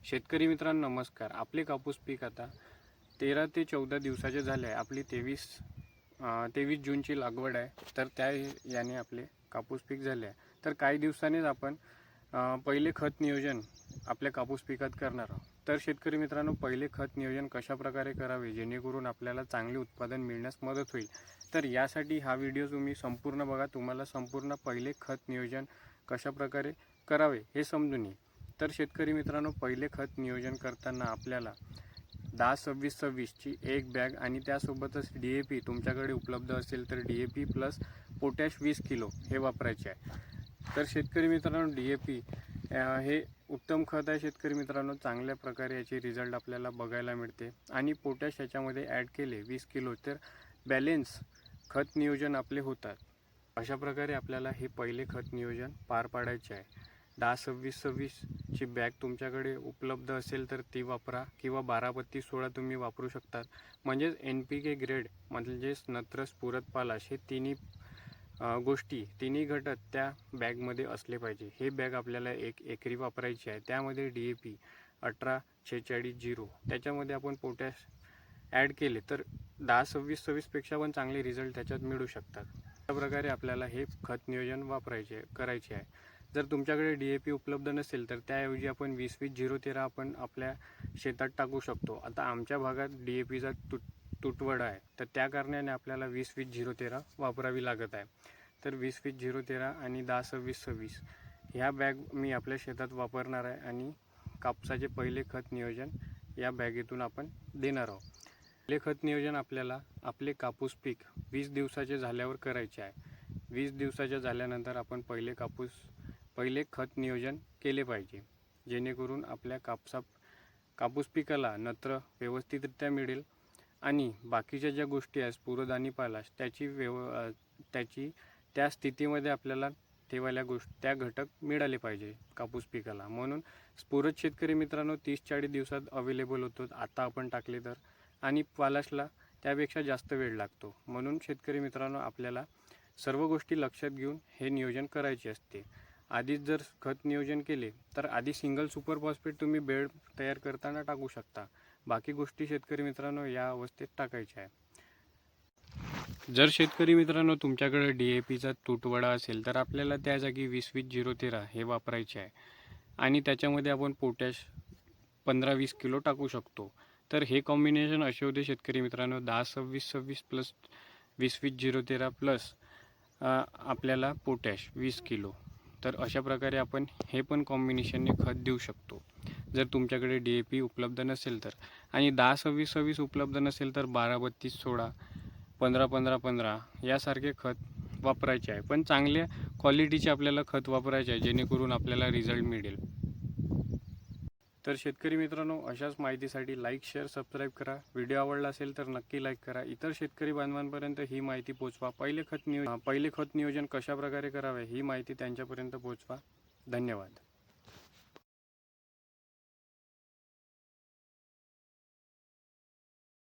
शेतकरी मित्रांनो नमस्कार। आपले कापूस पीक आता 13 ते 14 दिवसाचे झाले आहे। आपली 23 जूनची लागवड आहे। तर त्या याने आपले कापूस पीक झाले आहे। तर काही दिवसांनीच आपण पहिले खत नियोजन आपल्या कापूस पिकात करणार आहोत। तर शेतकरी मित्रांनो पहिले खत नियोजन कशा प्रकारे करावे जेणेकरून आपल्याला चांगले उत्पादन मिळण्यास मदत होईल। तर यासाठी हा व्हिडिओ तुम्ही संपूर्ण बघा। तुम्हाला संपूर्ण पहिले खत नियोजन कशा प्रकारे करावे हे समजून येईल। तर शेतकरी मित्रांनो पहिले खत नियोजन करताना आपल्याला 10-26-26 ची एक बॅग आणि त्यासोबतच DAP तुमच्याकडे उपलब्ध असेल तर DAP प्लस पोटॅश 20 किलो हे वापरायचे आहे। तर शेतकरी मित्रांनो DAP हे उत्तम खत आहे। शेतकरी मित्रांनो चांगल्या प्रकारे याचे रिझल्ट आपल्याला बघायला मिळते आणि पोटॅश याच्यामध्ये ॲड केले 20 किलो तर बॅलेन्स खत नियोजन आपले होतात। अशा प्रकारे आपल्याला हे पहिले खत नियोजन पार पाडायचे आहे। 10-26-26 ची बॅग तुमच्याकडे उपलब्ध असेल तर ती वापरा किंवा 12-32-16 तुम्ही वापरू शकतात। म्हणजेच NPK ग्रेड म्हणजेच नत्र स्फुरद पालाश हे तिन्ही घटक त्या बॅगमध्ये असले पाहिजे। हे बॅग आपल्याला एक एकरी वापरायची आहे। त्यामध्ये DAP 18-46-0 त्याच्यामध्ये आपण पोटॅश ॲड केले तर 10-26-26 पेक्षा पण चांगले रिझल्ट त्याच्यात मिळू शकतात। अशा प्रकारे आपल्याला हे खत नियोजन करायचे आहे। जर तुमच्याकडे DAP उपलब्ध नसेल तर त्याऐवजी आपण 20-20-0-13 आपण आपल्या शेतात टाकू शकतो। आता आमच्या भागात DAPचा तुटवडा आहे तर त्या कारणाने आपल्याला 20-20-0-13 वापरावी लागत आहे। तर 20-20-0-13 आणि 10-26-26 ह्या बॅग मी आपल्या शेतात वापरणार आहे आणि कापसाचे पहिले खत नियोजन या बॅगेतून आपण देणार आहोत। पहिले खत नियोजन आपल्याला आपले कापूस पीक 20 दिवसाचे झाल्यावर करायचे आहे। 20 दिवसाच्या झाल्यानंतर आपण पहिले खत नियोजन केले पाहिजे जेणेकरून आपल्या कापूस पिकाला नत्र व्यवस्थितरित्या मिळेल आणि बाकीच्या ज्या गोष्टी आहेत स्फुरद आणि पालाश त्याची त्या स्थितीमध्ये आपल्याला त्या घटक मिळाले पाहिजे कापूस पिकाला। म्हणून स्फुरद शेतकरी मित्रांनो 30-40 दिवसात अवेलेबल होतो आता आपण टाकले तर, आणि पालाशला त्यापेक्षा जास्त वेळ लागतो। म्हणून शेतकरी मित्रांनो आपल्याला सर्व गोष्टी लक्षात घेऊन हे नियोजन करायचे असते। आधीच जर खत नियोजन केले तर आधी सिंगल सुपर फॉस्फेट तुम्ही बेड तयार करताना टाकू शकता। बाकी गोष्टी शेतकरी मित्रांनो या अवस्थेत टाकायच्या आहे। जर शेतकरी मित्रांनो तुमच्याकडे DAPचा तुटवडा असेल तर आपल्याला त्या जागी 20-20-0-13 हे वापरायचे आहे आणि त्याच्यामध्ये आपण पोटॅश 15-20 किलो टाकू शकतो। तर हे कॉम्बिनेशन असे होते शेतकरी मित्रांनो 10-26-26 प्लस 20-20-0-13 प्लस आपल्याला पोटॅश 20 किलो। तर अशा प्रकारे आपण हे पण कॉम्बिनेशनने खत देऊ शकतो जर तुमच्याकडे DAP उपलब्ध नसेल तर। आणि 10-26-26 उपलब्ध नसेल तर 12-32-16 15-15-15 यासारखे खत वापरायचे आहे। पण चांगल्या क्वालिटीचे आपल्याला खत वापरायचे आहे जेणेकरून आपल्याला रिझल्ट मिळेल। तर शेतकरी मित्रांनो अशाच माहितीसाठी लाईक शेअर सबस्क्राईब करा। व्हिडिओ आवडला असेल तर नक्की लाईक करा। इतर शेतकरी बांधवांपर्यंत ही माहिती पोहोचवा। पहिले खत नियोजन कशा प्रकारे करावे ही माहिती त्यांच्यापर्यंत पोहोचवा। धन्यवाद।